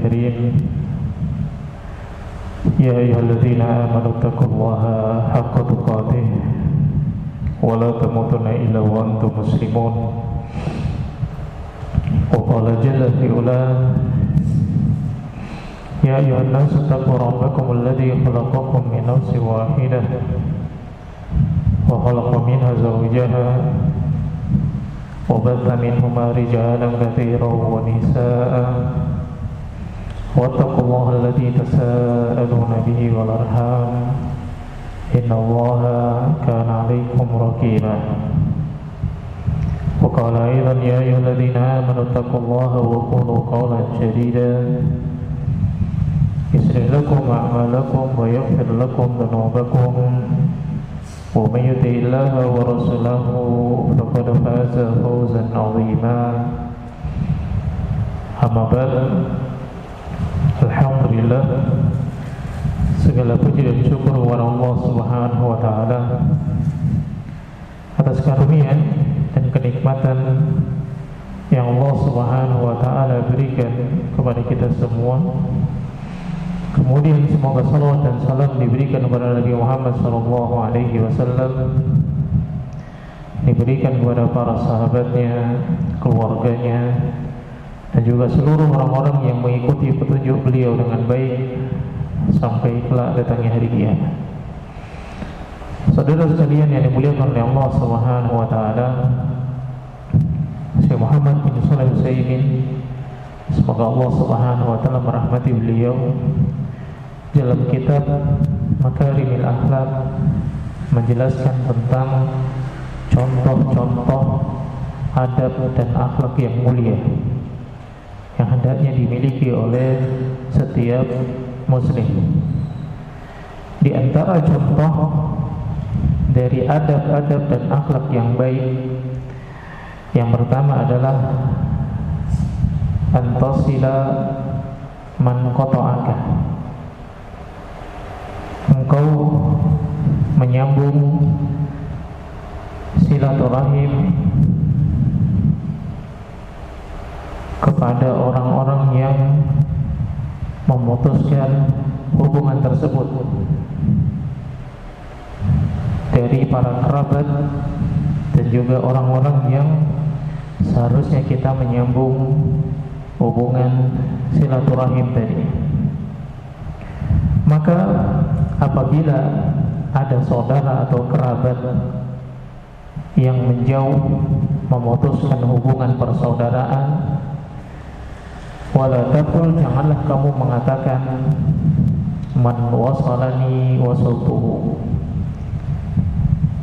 الكريم يا أيها الذين آمنوا اتقوا الله حق تقاته ولا تموتن إلا وأنتم مسلمون وقال جل في علاه يا أيها الناس اتقوا ربكم الذي خلقكم من نفس واحدة وخلق منها زوجها وبث منهما رجالا كثيرا ونساء واتقوا الله الذي تساءلون به والأرحام إن الله كان عليكم رقيبا وقال أيضا يا أيها الذين آمنوا اتقوا الله وقولوا قولا سديدا يصلح لكم أعمالكم ويغفر لكم ذنوبكم ومن يطع الله ورسوله فقد فاز فوزا عظيما أما بعد Alhamdulillah, segala puji dan syukur kepada Allah Subhanahu wa taala atas karunia dan kenikmatan yang Allah Subhanahu wa taala berikan kepada kita semua. Kemudian semoga salawat dan salam diberikan kepada Nabi Muhammad sallallahu alaihi wasallam, diberikan kepada para sahabatnya, keluarganya, dan juga seluruh orang-orang yang mengikuti petunjuk beliau dengan baik sampai kelak datangnya hari kiamat. Saudara sekalian yang dimuliakan oleh Allah Subhanahu wa taala, Syekh Muhammad bin Shalih Al-Utsaimin, semoga Allah Subhanahu wa taala merahmati beliau, dalam kitab Makarimil Akhlaq menjelaskan tentang contoh-contoh adab dan akhlak yang mulia yang hendaknya dimiliki oleh setiap muslim. Di antara contoh dari adab-adab dan akhlak yang baik, yang pertama adalah antasila man qata'aka, engkau menyambung silaturahim kepada orang-orang yang memutuskan hubungan tersebut dari para kerabat dan juga orang-orang yang seharusnya kita menyambung hubungan silaturahim tadi. Maka apabila ada saudara atau kerabat yang menjauh memutuskan hubungan persaudaraan, wala taqul, janganlah kamu mengatakan man wasalani wasaltuhu,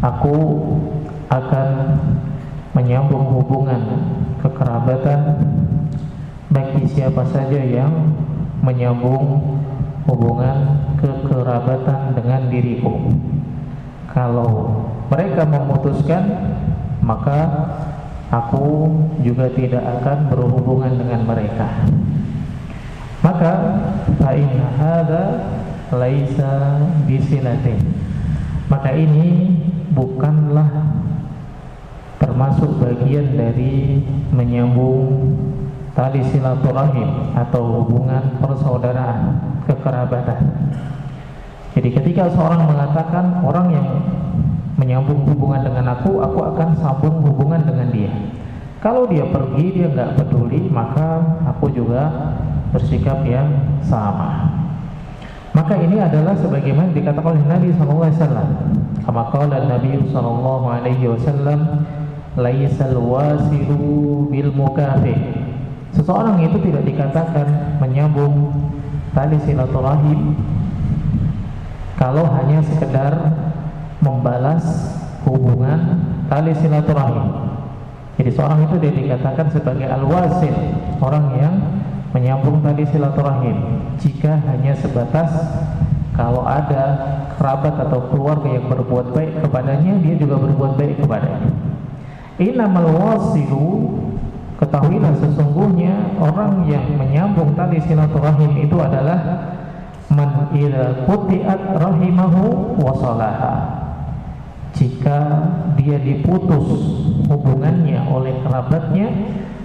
aku akan menyambung hubungan kekerabatan bagi siapa saja yang menyambung hubungan kekerabatan dengan diriku. Kalau mereka memutuskan, maka aku juga tidak akan berhubungan dengan mereka. Maka fa inna hadza laisa bisilatin, maka ini bukanlah termasuk bagian dari menyambung tali silaturahim atau hubungan persaudaraan, kekerabatan. Jadi ketika seorang mengatakan orang yang menyambung hubungan dengan aku akan sambung hubungan dengan dia. Kalau dia pergi, dia nggak peduli, maka aku juga bersikap yang sama. Maka ini adalah sebagaimana dikatakan oleh Nabi SAW. Kama qala Nabi SAW, laisal wasilu bil mukafi. Seseorang itu tidak dikatakan menyambung tali silaturahim kalau hanya sekedar membalas hubungan tali silaturahim. Jadi seorang itu dia dikatakan sebagai al-wasil, orang yang menyambung tali silaturahim, jika hanya sebatas kalau ada kerabat atau keluarga yang berbuat baik kepadanya, dia juga berbuat baik kepadanya. Innamal wasilu, ketahuilah sesungguhnya orang yang menyambung tali silaturahim itu adalah man idza quti'at rahimahu wasalaha, jika dia diputus hubungannya oleh kerabatnya,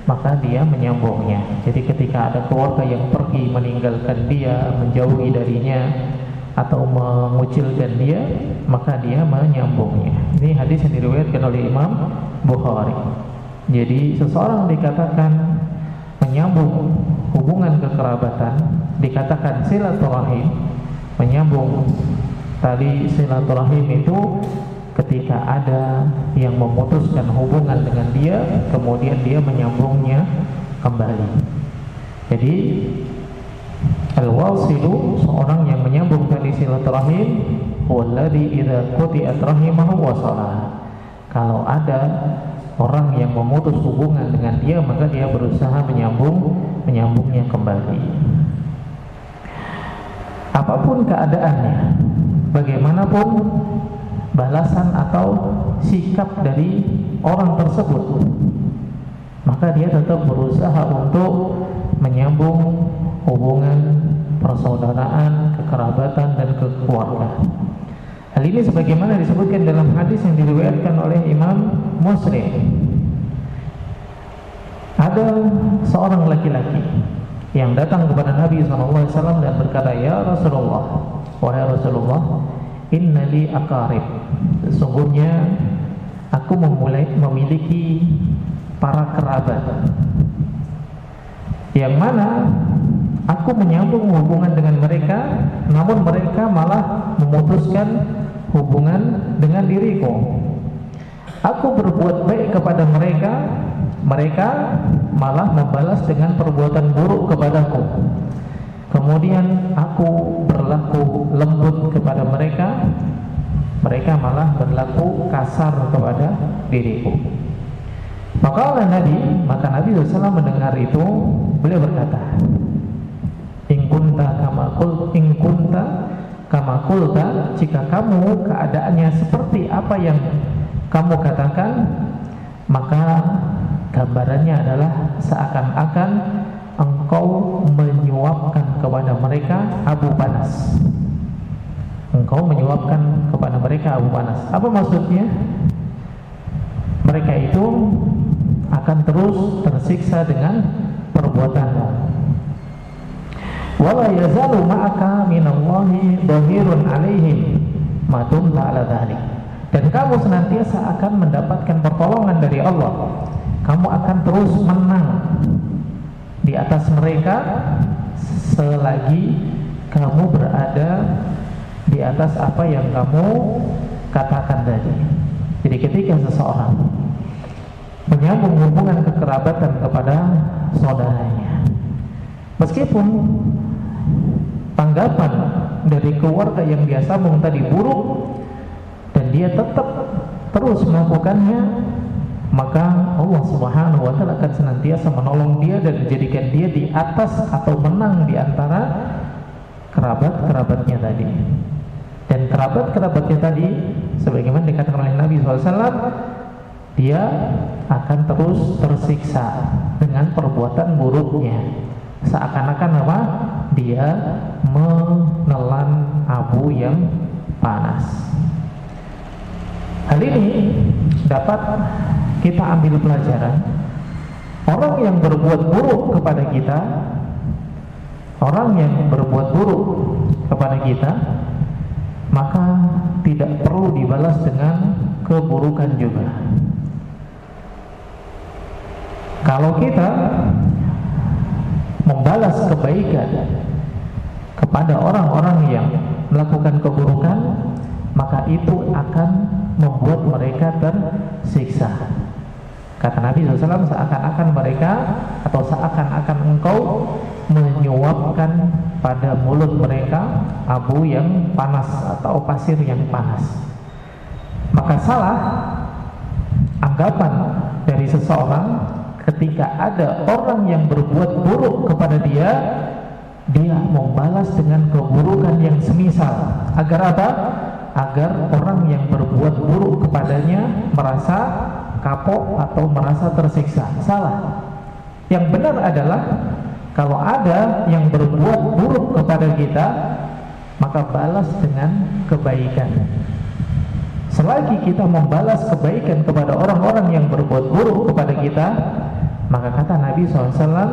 maka dia menyambungnya. Jadi ketika ada keluarga yang pergi meninggalkan dia, menjauhi darinya atau mengucilkan dia, maka dia menyambungnya. Ini hadis yang diriwayatkan oleh Imam Bukhari. Jadi seseorang dikatakan menyambung hubungan kekerabatan, dikatakan silaturahim. Menyambung tali silaturahim itu ketika ada yang memutuskan hubungan dengan dia, kemudian dia menyambungnya kembali. Jadi al-wasilu, seorang yang menyambung tali silaturahim, walladzi idza quti'at rahimahu wasalah. Kalau ada orang yang memutus hubungan dengan dia, maka dia berusaha menyambungnya kembali. Apapun keadaannya, bagaimanapun balasan atau sikap dari orang tersebut, maka dia tetap berusaha untuk menyambung hubungan persaudaraan, kekerabatan, dan kekeluargaan. Hal ini sebagaimana disebutkan dalam hadis yang diriwayatkan oleh Imam Muslim. Ada seorang laki-laki yang datang kepada Nabi SAW dan berkata, "Ya Rasulullah, wahai Rasulullah, inna li aqarib." Sesungguhnya aku memiliki para kerabat, yang mana aku menyambung hubungan dengan mereka, namun mereka malah memutuskan hubungan dengan diriku. Aku berbuat baik kepada mereka, mereka malah membalas dengan perbuatan buruk kepadaku. Kemudian aku berlaku lembut kepada mereka, mereka malah berlaku kasar kepada diriku. Maka Nabi SAW mendengar itu, beliau berkata, In kunta kama qulta, jika kamu keadaannya seperti apa yang kamu katakan, maka gambarannya adalah seakan-akan engkau menyuapkan kepada mereka abu panas. Engkau menyuapkan kepada mereka abu panas. Apa maksudnya? Mereka itu akan terus tersiksa dengan perbuatanmu. Wala yazalu ma'aka minallahi dhahirun 'alaihim ma dumta 'ala dhalik. Dan kamu senantiasa akan mendapatkan pertolongan dari Allah. Kamu akan terus menang di atas mereka selagi kamu berada di atas apa yang kamu katakan tadi. Jadi ketika seseorang menyambung hubungan kekerabatan kepada saudaranya, meskipun tanggapan dari keluarga yang dia sambung tadi buruk, dan dia tetap terus melakukannya, maka Allah Subhanahu wa Ta'ala akan senantiasa menolong dia dan menjadikan dia di atas atau menang di antara kerabat-kerabatnya tadi. Dan kerabat-kerabatnya tadi, sebagaimana dikatakan oleh Nabi SAW, dia akan terus tersiksa dengan perbuatan buruknya, seakan-akan apa? Dia menelan abu yang panas. Hal ini dapat kita ambil pelajaran. Orang yang berbuat buruk kepada kita, orang yang berbuat buruk kepada kita, maka tidak perlu dibalas dengan keburukan juga. Kalau kita membalas kebaikan kepada orang-orang yang melakukan keburukan, maka itu akan membuat mereka tersiksa. Kata Nabi SAW, seakan-akan mereka atau seakan-akan engkau menyuapkan pada mulut mereka abu yang panas atau pasir yang panas. Maka salah anggapan dari seseorang ketika ada orang yang berbuat buruk kepada dia, dia membalas dengan keburukan yang semisal. Agar apa? Agar orang yang berbuat buruk kepadanya merasa kapok atau merasa tersiksa. Salah. Yang benar adalah kalau ada yang berbuat buruk kepada kita, maka balas dengan kebaikan. Selagi kita membalas kebaikan kepada orang-orang yang berbuat buruk kepada kita, Maka kata Nabi SAW,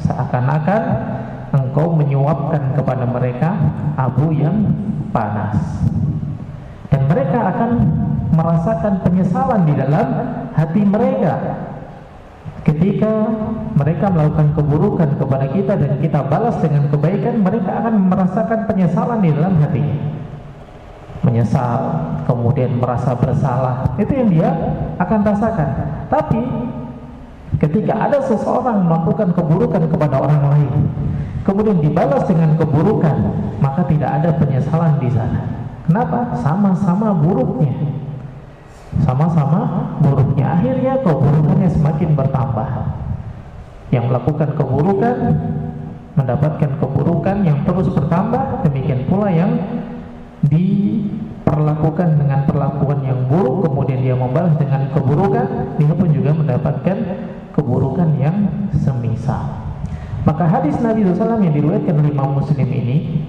seakan-akan engkau menyuapkan kepada mereka abu yang panas, dan mereka akan merasakan penyesalan di dalam hati mereka ketika mereka melakukan keburukan kepada kita dan kita balas dengan kebaikan. Mereka akan merasakan penyesalan di dalam hatinya, menyesal, kemudian merasa bersalah. Itu yang dia akan rasakan. Tapi ketika ada seseorang melakukan keburukan kepada orang lain, kemudian dibalas dengan keburukan, maka tidak ada penyesalan di sana. Kenapa? Sama-sama buruknya. Sama-sama buruknya. Akhirnya keburukannya semakin bertambah. Yang melakukan keburukan mendapatkan keburukan yang terus bertambah. Demikian pula yang diperlakukan dengan perlakuan yang buruk, kemudian dia membalas dengan keburukan, dia pun juga mendapatkan keburukan yang semisal. Maka hadis Nabi SAW yang diriwayatkan oleh Imam Muslim ini,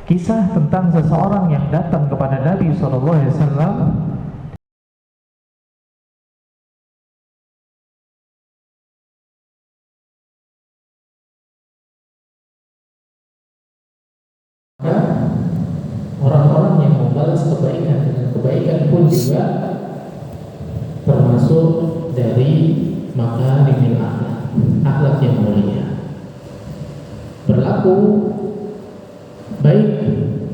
kisah tentang seseorang yang datang kepada Nabi SAW orang-orang yang membalas kebaikan dengan kebaikan pun juga termasuk dari makarimil akhlak, akhlak yang mulia. Berlaku baik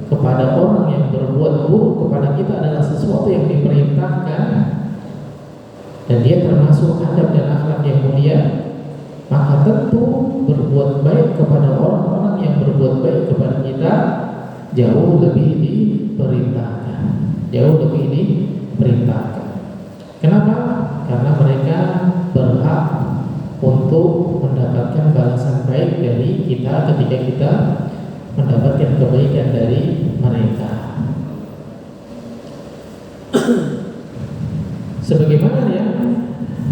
kepada orang yang berbuat buruk kepada kita adalah sesuatu yang diperintahkan dan dia termasuk adab dan akhlak yang mulia. Maka tentu berbuat baik kepada orang-orang yang berbuat baik kepada kita jauh lebih diperintahkan, jauh lebih diperintahkan. Kenapa? Karena mereka berhak untuk mendapatkan balasan baik dari kita ketika kita mendapatkan kebaikan dari mereka. Sebagaimana yang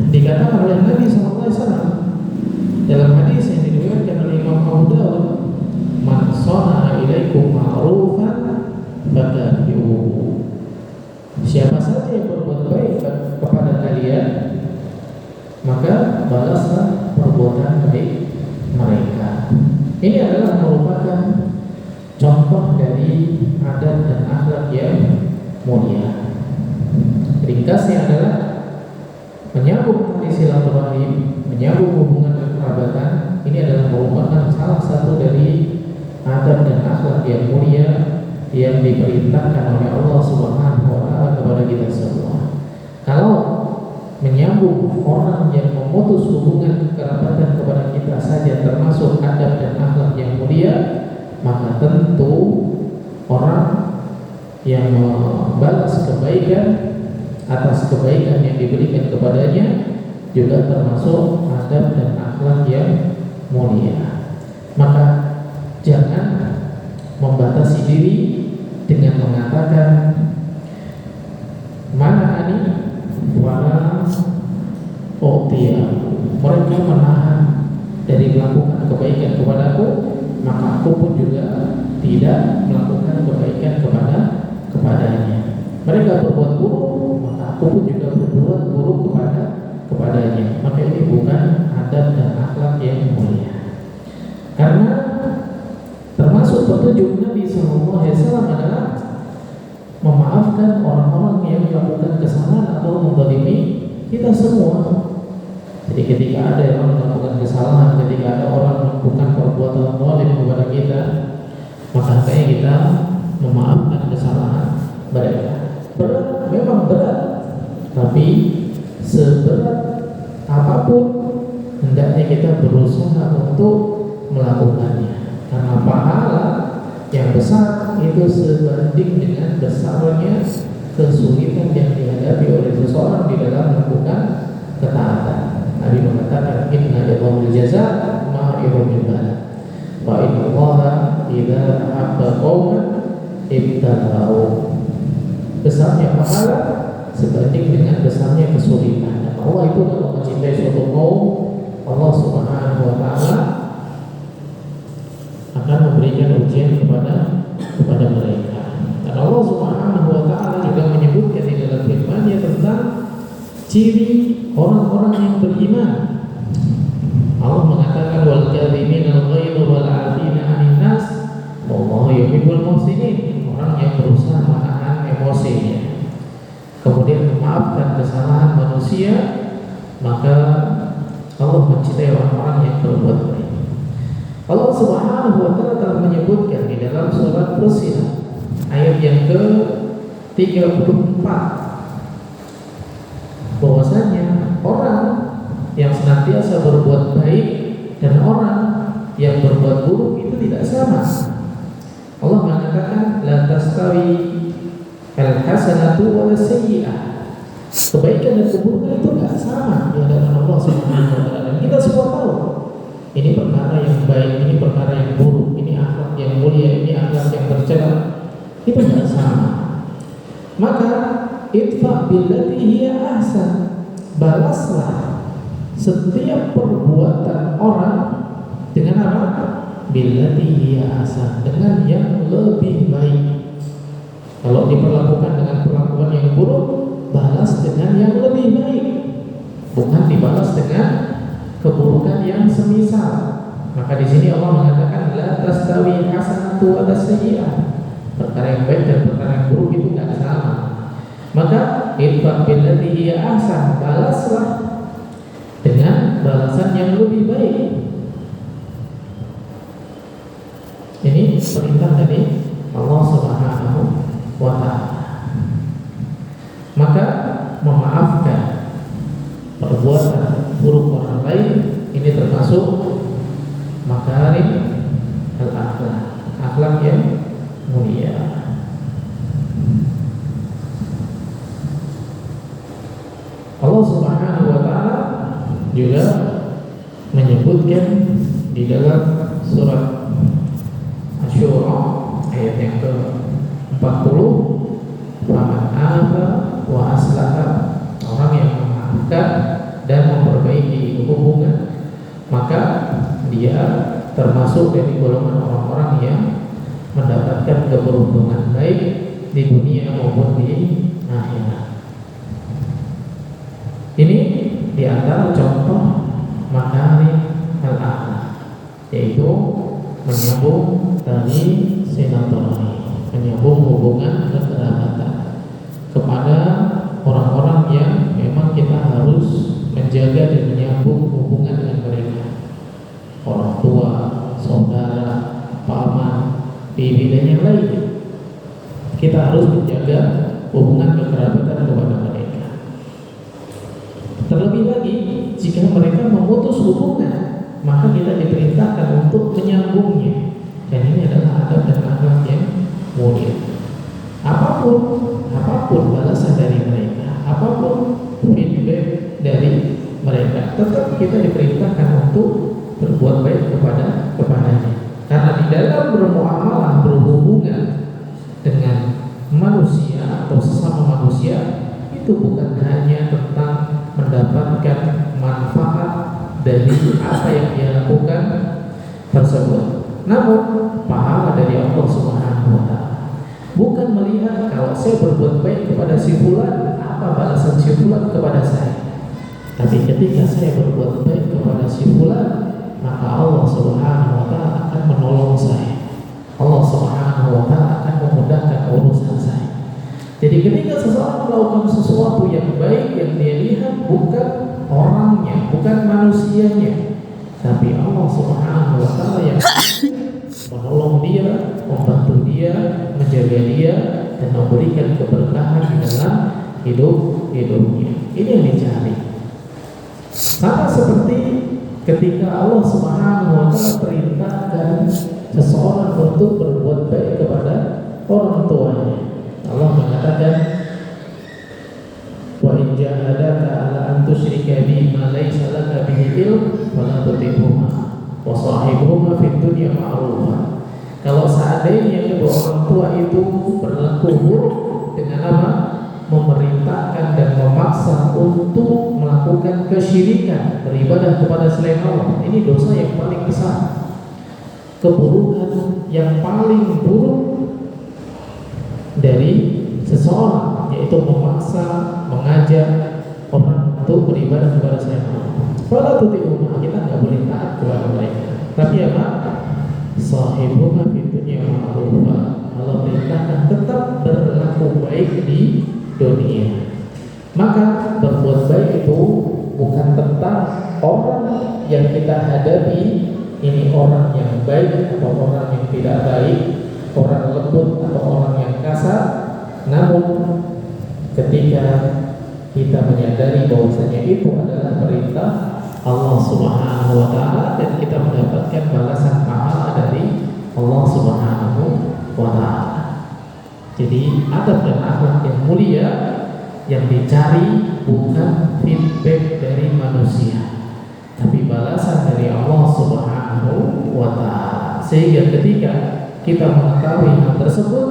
dikatakan oleh Nabi SAW dalam hadis yang diriwayatkan oleh Imam Abu Dawud, "Man shana'a ilaikum ma'rufan fakafi'uhu." Siapa saja yang berbuat baik kepada kalian, maka balaslah perbuatan baik mereka. Ini adalah merupakan contoh dari adab dan akhlak yang mulia. Ringkasnya adalah menyambung tali silaturahim, menyambung hubungan kekerabatan. Ini adalah merupakan salah satu dari adab dan akhlak yang mulia yang diperintahkan oleh Allah Subhanahu wa Ta'ala kepada kita semua. Kalau menyambung orang yang memutus hubungan kekerabatan kepada kita saja termasuk adab dan akhlak yang mulia, maka tentu orang yang membalas kebaikan atas kebaikan yang diberikan kepadanya juga termasuk adab dan akhlak yang mulia. Maka jangan membatasi diri dengan mengatakan mana ani wala u'tiya. Mereka menahan dari melakukan kebaikan kepadaku, maka aku pun juga tidak melakukan kebaikan kepadanya. Mereka berbuat buruk, maka aku pun juga berbuat buruk kepadanya. Maka ini bukan adab dan akhlak yang mulia. Karena termasuk petunjuk Nabi SAW adalah memaafkan orang-orang yang melakukan kesalahan atau menzalimi kita semua. Jadi ketika ada orang melakukan kesalahan, ketika ada orang melakukan perbuatan zalim kepada kita, maka hendaknya kita memaafkan kesalahan mereka. Berat, memang berat, tapi seberat apapun hendaknya kita berusaha untuk melakukannya. Karena pahala yang besar itu sebanding dengan besarnya kesulitan yang dihadapi oleh seseorang di dalam melakukan ketaatan. Nabi mengatakan, "Inna lillahi jazaa ma yuhibbu bala. Wa inna Allaha idza ahabba qauman ibtalau." Besarnya pahala sebanding dengan besarnya kesulitan. Dan Allah itu kalau mencintai suatu kaum, Allah Subhanahu wa Ta'ala akan memberikan ujian kepada mereka. Dan Allah Subhanahu wa Ta'ala juga menyebutkan di dalam firman-Nya tentang ciri orang-orang yang beriman. memaafkan kesalahan manusia, maka Allah mencintai orang-orang yang berbuat baik. Allah Subhanahu wa taala telah menyebutkan di dalam surat Fussilat ayat yang ke-34 bahwasanya orang yang senantiasa berbuat baik dan orang yang berbuat buruk itu tidak sama. Allah mengatakan la tastawi al-hasanatu wal sayyi'ah. Kebaikan dan keburukan itu tidak sama di hadapan Allah Subhanahu wa taala. Kita semua tahu ini perkara yang baik, ini perkara yang buruk, ini akhlak yang mulia, ini akhlak yang tercela. Itu tidak sama. Maka idfa billati hiya ahsan. Balaslah setiap perbuatan orang dengan apa? Billati hiya ahsan, dengan yang lebih baik. Kalau diperlakukan dengan perlakuan yang buruk, balas dengan yang lebih baik, bukan dibalas dengan keburukan yang semisal. Maka di sini Allah mengatakan la tastawi hasanatu wa sayyi'ah. Perkara yang baik dan perkara yang buruk itu tidak sama. Maka idfa billati hiya ahsan, balaslah dengan balasan yang lebih baik. Ini perintah dari Allah Subhanahu wa taala. Maka memaafkan perbuatan buruk orang lain ini termasuk makarim al-akhlak, akhlak yang mulia. Allah Subhanahu wa taala juga menyebutkan di dalam surat Asy-Syura ayat yang ke-40, faman aba wa aslaha, orang yang memaafkan dan memperbaiki hubungan, maka dia termasuk dari golongan orang-orang yang mendapatkan keberuntungan baik di dunia maupun di akhirat. Ini di antara contoh makarim al-akhlak, yaitu menyambung tali silaturahmi, menyambung hubungan kekerabatan kepada orang-orang yang memang kita harus menjaga dan menyambung hubungan dengan mereka. Orang tua, saudara, paman, bibi dan yang lainnya. Kita harus menjaga hubungan kekerabatan kepada mereka. Terlebih lagi jika mereka memutus hubungan, maka kita diperintahkan untuk menyambungnya. Dan ini adalah adab dan akhlak yang mulia. Apapun balasan dari mereka, apapun feedback dari mereka, tetap kita diperintahkan untuk berbuat baik kepadanya. Karena di dalam bermuamalah, berhubungan dengan manusia atau sesama manusia, itu bukan hanya tentang mendapatkan manfaat dari apa yang dia lakukan tersebut, namun pahala dari Allah Subhanahu wa taala. Bukan melihat kalau saya berbuat baik kepada si fulan, apa balasan si fulan kepada saya. Tapi ketika saya berbuat baik kepada si fulan, maka Allah Subhanahu wa taala akan menolong saya. Allah Subhanahu wa taala akan memudahkan urusan saya. Jadi ketika seseorang melakukan sesuatu yang baik, yang dia lihat bukan orangnya, bukan manusianya, tapi Allah Subhanahu wa taala yang menolong dia, membantu dia, menjaga dia, dan memberikan keberkahan di dalam hidupnya. Ini yang dicari. Sama seperti ketika Allah Subhanahu wa taala perintahkan seseorang untuk berbuat baik kepada orang tuanya. Allah mengatakan, wa in jahadaka ala an tusyrika bi ma laysa laka bihi ilm fala tuti'huma wa sahibuhuma fid dunya ma'rufa. Kalau seandainya kedua orang tua itu berlaku buruk dengan apa? Memerintahkan dan memaksa untuk melakukan kesyirikan, beribadah kepada selain Allah. Ini dosa yang paling besar, keburukan yang paling buruk dari seseorang, yaitu memaksa, mengajak orang untuk beribadah kepada selain Allah. Fala tuti'huma, kita nggak boleh taat kepada mereka. Tapi apa? Sahibuhuma fid dunya ma'rufa. Allah perintahkan tetap berlaku baik di dunia. Maka berbuat baik itu bukan tentang orang yang kita hadapi ini orang yang baik atau orang yang tidak baik, orang lembut atau orang yang kasar. Namun ketika kita menyadari bahwasanya itu adalah perintah Allah Subhanahu wa taala dan kita mendapatkan balasan pahala dari Allah Subhanahu wa taala. Jadi adab dan akhlak yang mulia yang dicari bukan feedback dari manusia, tapi balasan dari Allah Subhanahu wa taala. Sehingga ketika kita mengetahui hal tersebut,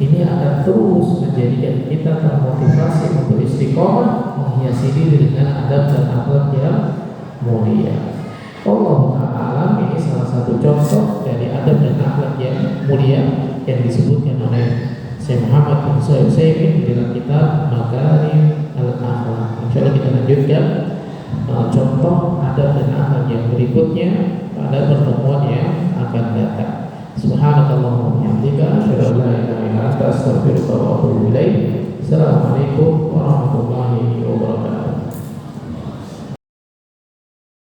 ini akan terus menjadikan kita termotivasi untuk istiqomah menghiasi diri dengan adab dan akhlak yang mulia. Allah Ta'ala ini salah satu contoh dari adab dan akhlak yang mulia yang disebutkan oleh Syekh Muhammad bin Shalih Al-Utsaimin di dalam kitab Makarim al-Akhlaq. Insyaallah kita lanjutkan contoh adab dan akhlak yang berikutnya pada pertemuan yang akan datang. Subhanakallahumma wa bihamdika asyhadu an la ilaha illa anta astaghfiruka wa atubu ilaik. Assalamualaikum warahmatullahi wabarakatuh.